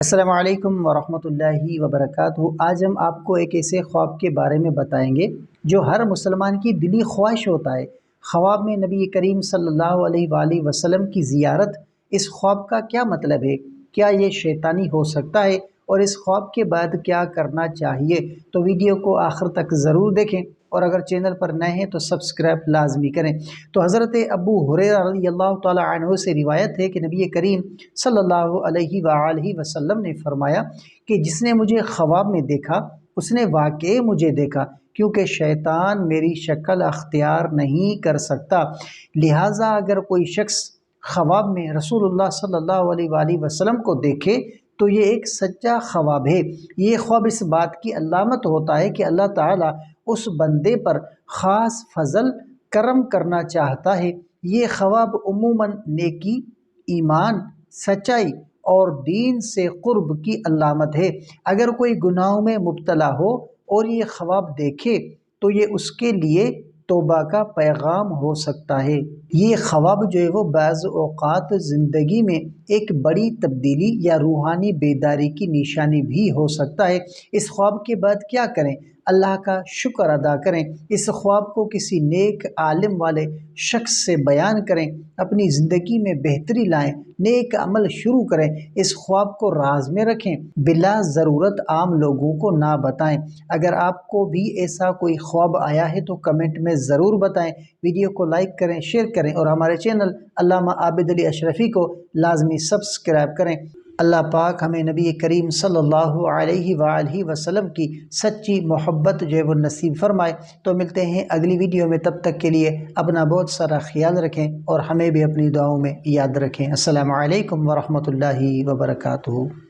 السلام علیکم ورحمۃ اللہ وبرکاتہ۔ آج ہم آپ کو ایک ایسے خواب کے بارے میں بتائیں گے جو ہر مسلمان کی دلی خواہش ہوتا ہے۔ خواب میں نبی کریم صلی اللہ علیہ وآلہ وسلم کی زیارت۔ اس خواب کا کیا مطلب ہے؟ کیا یہ شیطانی ہو سکتا ہے؟ اور اس خواب کے بعد کیا کرنا چاہیے؟ تو ویڈیو کو آخر تک ضرور دیکھیں، اور اگر چینل پر نئے ہیں تو سبسکرائب لازمی کریں۔ تو حضرت ابو ہریرہ رضی اللہ تعالی عنہ سے روایت ہے کہ نبی کریم صلی اللہ علیہ وآلہ وسلم نے فرمایا کہ جس نے مجھے خواب میں دیکھا اس نے واقعی مجھے دیکھا، کیونکہ شیطان میری شکل اختیار نہیں کر سکتا۔ لہٰذا اگر کوئی شخص خواب میں رسول اللہ صلی اللہ علیہ وآلہ وسلم کو دیکھے تو یہ ایک سچا خواب ہے۔ یہ خواب اس بات کی علامت ہوتا ہے کہ اللہ تعالیٰ اس بندے پر خاص فضل کرم کرنا چاہتا ہے۔ یہ خواب عموماً نیکی، ایمان، سچائی اور دین سے قرب کی علامت ہے۔ اگر کوئی گناہوں میں مبتلا ہو اور یہ خواب دیکھے تو یہ اس کے لیے توبہ کا پیغام ہو سکتا ہے۔ یہ خواب جو ہے وہ بعض اوقات زندگی میں ایک بڑی تبدیلی یا روحانی بیداری کی نشانی بھی ہو سکتا ہے۔ اس خواب کے بعد کیا کریں؟ اللہ کا شکر ادا کریں۔ اس خواب کو کسی نیک عالم والے شخص سے بیان کریں، اپنی زندگی میں بہتری لائیں، نیک عمل شروع کریں۔ اس خواب کو راز میں رکھیں، بلا ضرورت عام لوگوں کو نہ بتائیں۔ اگر آپ کو بھی ایسا کوئی خواب آیا ہے تو کمنٹ میں ضرور بتائیں۔ ویڈیو کو لائک کریں، شیئر کریں، اور ہمارے چینل علامہ عابد علی اشرفی کو لازمی سبسکرائب کریں۔ اللہ پاک ہمیں نبی کریم صلی اللہ علیہ وآلہ وسلم کی سچی محبت جو ہے وہ نصیب فرمائے۔ تو ملتے ہیں اگلی ویڈیو میں، تب تک کے لیے اپنا بہت سارا خیال رکھیں اور ہمیں بھی اپنی دعاؤں میں یاد رکھیں۔ السلام علیکم ورحمۃ اللہ وبرکاتہ۔